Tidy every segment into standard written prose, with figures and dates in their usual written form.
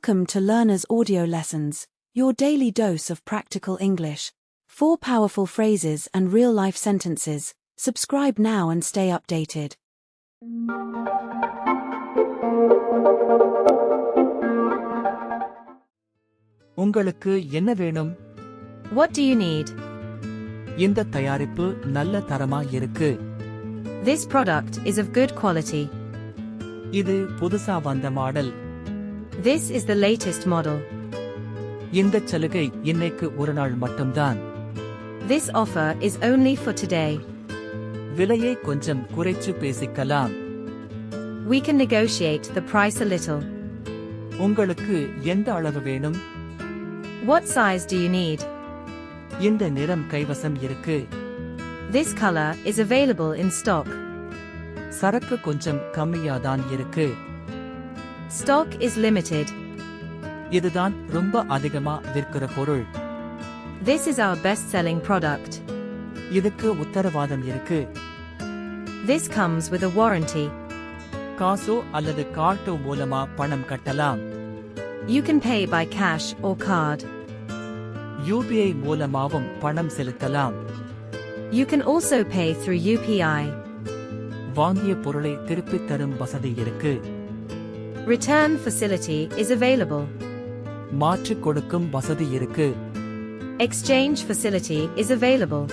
Welcome to Learner's Audio Lessons, your daily dose of practical English. 4 powerful phrases and real-life sentences. Subscribe now and stay updated. உங்களுக்கு என்ன வேணும்? What do you need? இந்த தயாரிப்பு நல்ல தரமா இருக்கு. This product is of good quality. இது புதுசா வந்த model. This is the latest model. இந்த சலுகை இன்னைக்கு ஒரு நாள் மட்டும்தான். This offer is only for today. விலையை கொஞ்சம் குறைச்சு பேசிக்கலாம். We can negotiate the price a little. உங்களுக்கு எந்த அளவு வேணும்? What size do you need? இந்த நிறம் கைவசம் இருக்கு. This color is available in stock. சரக்கு கொஞ்சம் கம்மியாதான் இருக்கு. Stock is limited. இதுதான் ரொம்ப அதிகமா விற்கிற பொருள். This is our best-selling product. இதுக்கு உத்தரவாதம் இருக்கு. This comes with a warranty. காசோ அல்லது கார்டோ மூலமா பணம் கட்டலாம். You can pay by cash or card. UPI மூலமாவும் பணம் செலுத்தலாம். You can also pay through UPI. வாங்கிய பொருளை திருப்பித் தரும் வசதி இருக்கு. Return facility is available. மாற்றிக் கொடுக்கும் வசதி இருக்கு. Exchange facility is available.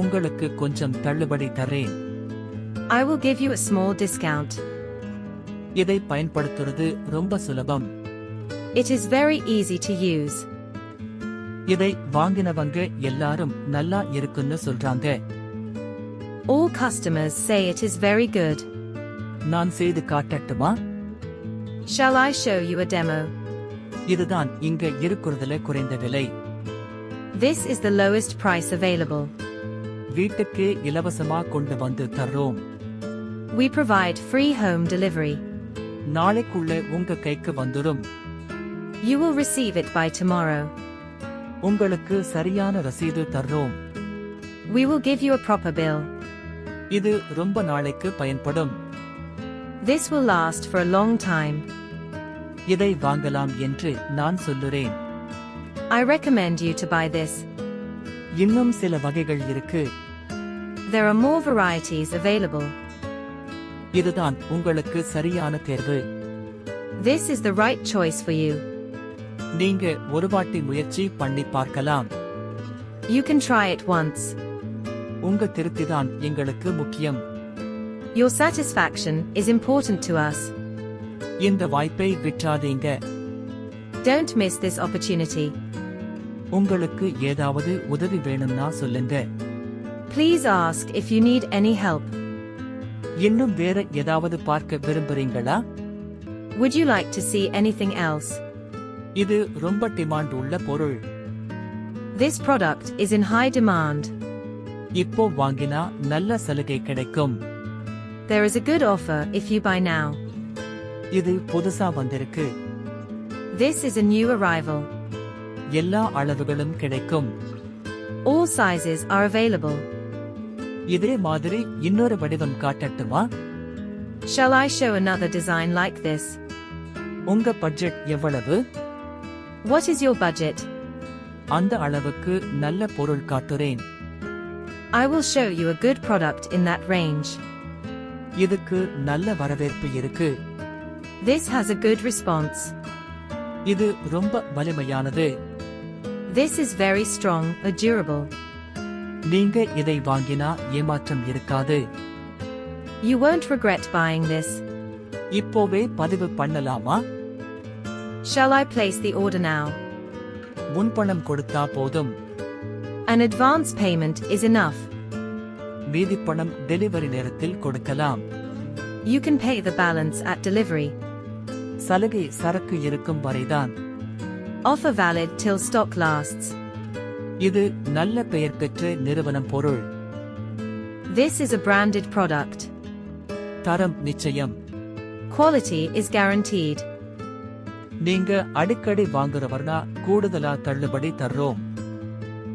உங்களுக்கு கொஞ்சம் தள்ளுபடி தரேன். I will give you a small discount. இதை பயன்படுத்துறது ரொம்ப சுலபம். It is very easy to use. இதை வாங்கினவங்க எல்லாரும் நல்லா இருக்குன்னு சொல்றாங்க. All customers say it is very good. நான் செய்து காட்டட்டுமா? Shall I show you a demo? இதுதான் இங்க இருக்கிறதுல குறைந்த விலை. This is the lowest price available. வீட்டுக்கே இலவசமா கொண்டு வந்து தர்றோம். We provide free home delivery. நாளைக்குள்ள உங்க கைக்கு வந்துரும். You will receive it by tomorrow. உங்களுக்கு சரியான ரசீது தர்றோம். We will give you a proper bill. இது ரொம்ப நாளைக்கு பயன்படும். This will last for a long time. இதை வாங்கலாம் என்று நான் சொல்லுறேன். I recommend you to buy this. இன்னும் சில வகைகள் இருக்கு. There are more varieties available. இதுதான் உங்களுக்கு சரியான தேர்வு. This is the right choice for you. நீங்க ஒரு வாட்டி முயற்சி பண்ணி பார்க்கலாம். You can try it once. உங்க திருப்திதான் எங்களுக்கு முக்கியம். Your satisfaction is important to us. இந்த வாய்ப்பை விற்றாதீங்க. Don't miss this opportunity. உங்களுக்கு ஏதாவது உதவி வேணும்னா சொல்லுங்க. Please ask if you need any help. இன்னும் வேற ஏதாவது பார்க்க விரும்புறீங்களா? Would you like to see anything else? இது ரொம்ப டிமாண்ட் உள்ள பொருள். This product is in high demand. இப்போ வாங்கினா நல்ல சலுகை கிடைக்கும். There is a good offer if you buy now. இது புதுசா வந்திருக்கு. This is a new arrival. எல்லா அளவுகளும் கிடைக்கும். All sizes are available. இதே மாதிரி இன்னொரு வடிவம் காட்டட்டுமா? Shall I show another design like this? உங்க பட்ஜெட் எவ்வளவு? What is your budget? அந்த அளவுக்கு நல்ல பொருள் காட்டுறேன். I will show you a good product in that range. இதுக்கு நல்ல வரவேற்பு இருக்கு. This has a good response. இது ரொம்ப வலிமையானது. This is very strong or durable. நீங்க இதை வாங்கினா ஏமாற்றம் இருக்காது. You won't regret buying this. இப்போவே பதிவு பண்ணலாமா? Shall I place the order now? முன்பணம் கொடுத்தா போதும். An advance payment is enough. மீதி பணம் டெலிவரி நேரத்தில் கொடுக்கலாம். You can pay the balance at delivery. சலுகை சரக்கு இருக்கும் வரைதான். Offer valid till stock lasts. இது நல்ல பெயர் பெற்ற நிறுவனம் பொருள். This is a branded product. தரம் நிச்சயம். Quality is guaranteed. நீங்க அடிக்கடி வாங்குறவர்னா கூடுதலா தள்ளுபடி தர்றோம்.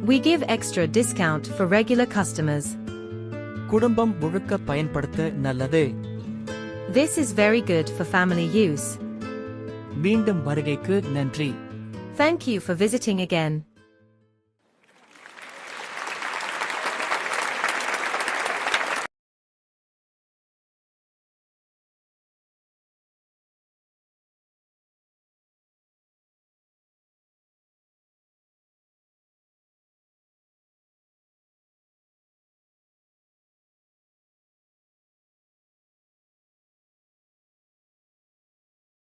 We give extra discount for regular customers. குடும்பம் முழுக்க பயன்படுத்த நல்லது. This is very good for family use. மீண்டும் வருகைக்கு நன்றி. Thank you for visiting again.